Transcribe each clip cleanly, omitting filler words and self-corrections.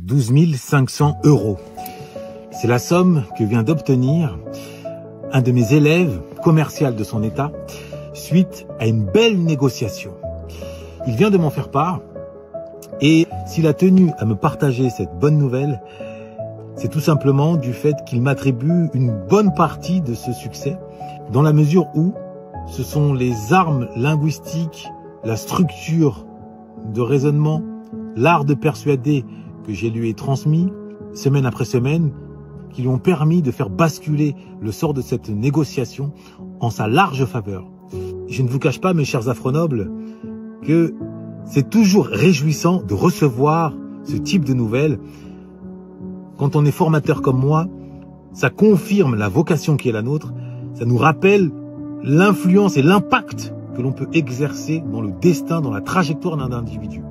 12 500 €. C'est la somme que vient d'obtenir un de mes élèves commercial de son état suite à une belle négociation. Il vient de m'en faire part et s'il a tenu à me partager cette bonne nouvelle, c'est tout simplement du fait qu'il m'attribue une bonne partie de ce succès dans la mesure où ce sont les armes linguistiques, la structure de raisonnement, l'art de persuader que je lui ai transmis semaine après semaine qui lui ont permis de faire basculer le sort de cette négociation en sa large faveur. Je ne vous cache pas, mes chers afronobles, que c'est toujours réjouissant de recevoir ce type de nouvelles. Quand on est formateur comme moi, ça confirme la vocation qui est la nôtre, ça nous rappelle l'influence et l'impact que l'on peut exercer dans le destin, dans la trajectoire d'un individu.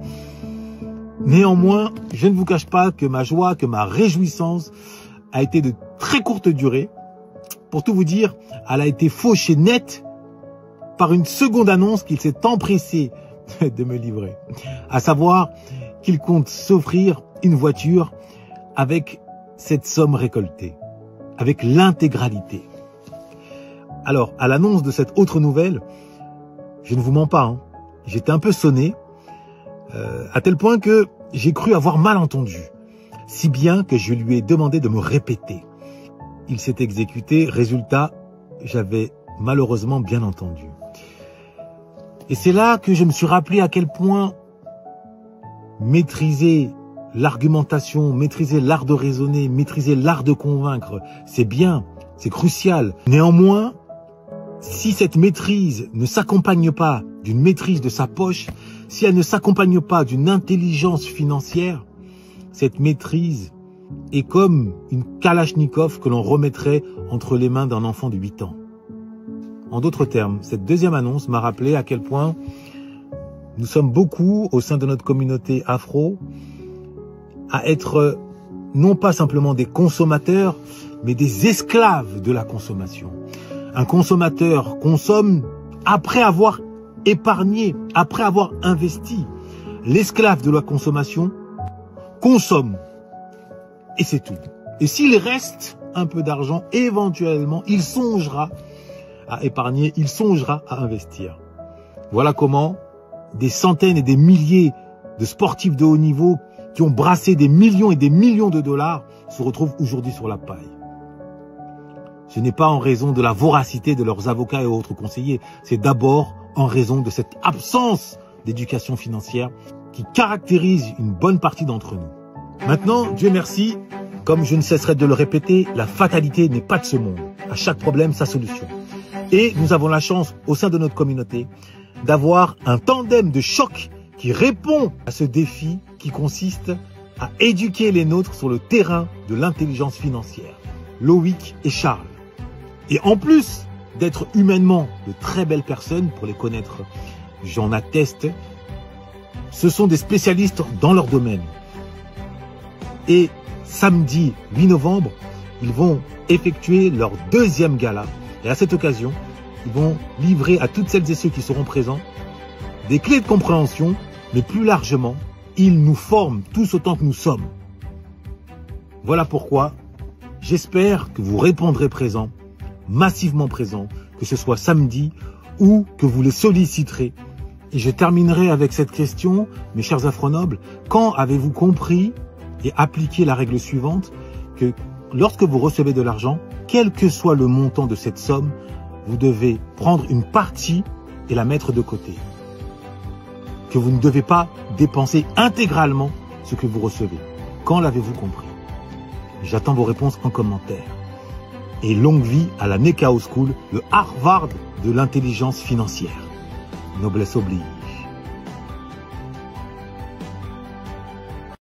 Néanmoins, je ne vous cache pas que ma joie, que ma réjouissance a été de très courte durée. Pour tout vous dire, elle a été fauchée nette par une seconde annonce qu'il s'est empressé de me livrer. À savoir qu'il compte s'offrir une voiture avec cette somme récoltée, avec l'intégralité. Alors, à l'annonce de cette autre nouvelle, je ne vous mens pas, j'étais un peu sonné, à tel point que j'ai cru avoir mal entendu, si bien que je lui ai demandé de me répéter. Il s'est exécuté, résultat, j'avais malheureusement bien entendu. Et c'est là que je me suis rappelé à quel point maîtriser l'argumentation, maîtriser l'art de raisonner, maîtriser l'art de convaincre, c'est bien, c'est crucial. Néanmoins, si cette maîtrise ne s'accompagne pas d'une maîtrise de sa poche, si elle ne s'accompagne pas d'une intelligence financière, cette maîtrise est comme une Kalachnikov que l'on remettrait entre les mains d'un enfant de 8 ans. En d'autres termes, cette deuxième annonce m'a rappelé à quel point nous sommes beaucoup au sein de notre communauté afro à être non pas simplement des consommateurs, mais des esclaves de la consommation. Un consommateur consomme après avoir épargné, après avoir investi. L'esclave de la consommation consomme. Et c'est tout. Et s'il reste un peu d'argent, éventuellement, il songera à épargner, il songera à investir. Voilà comment des centaines et des milliers de sportifs de haut niveau qui ont brassé des millions et des millions de dollars se retrouvent aujourd'hui sur la paille. Ce n'est pas en raison de la voracité de leurs avocats et autres conseillers, c'est d'abord en raison de cette absence d'éducation financière qui caractérise une bonne partie d'entre nous. Maintenant, Dieu merci, comme je ne cesserai de le répéter, la fatalité n'est pas de ce monde. À chaque problème, sa solution. Et nous avons la chance, au sein de notre communauté, d'avoir un tandem de choc qui répond à ce défi qui consiste à éduquer les nôtres sur le terrain de l'intelligence financière. Loïc et Charles. Et en plus d'être humainement de très belles personnes, pour les connaître, j'en atteste, ce sont des spécialistes dans leur domaine. Et samedi 8 novembre, ils vont effectuer leur deuxième gala. Et à cette occasion, ils vont livrer à toutes celles et ceux qui seront présents des clés de compréhension, mais plus largement, ils nous forment tous autant que nous sommes. Voilà pourquoi j'espère que vous répondrez présent, massivement présent, que ce soit samedi ou que vous les solliciterez. Et je terminerai avec cette question, mes chers afronobles, quand avez-vous compris et appliqué la règle suivante, que lorsque vous recevez de l'argent, quel que soit le montant de cette somme, vous devez prendre une partie et la mettre de côté. Que vous ne devez pas dépenser intégralement ce que vous recevez. Quand l'avez-vous compris? J'attends vos réponses en commentaire. Et longue vie à la Nekao School, le Harvard de l'intelligence financière. Noblesse oblige.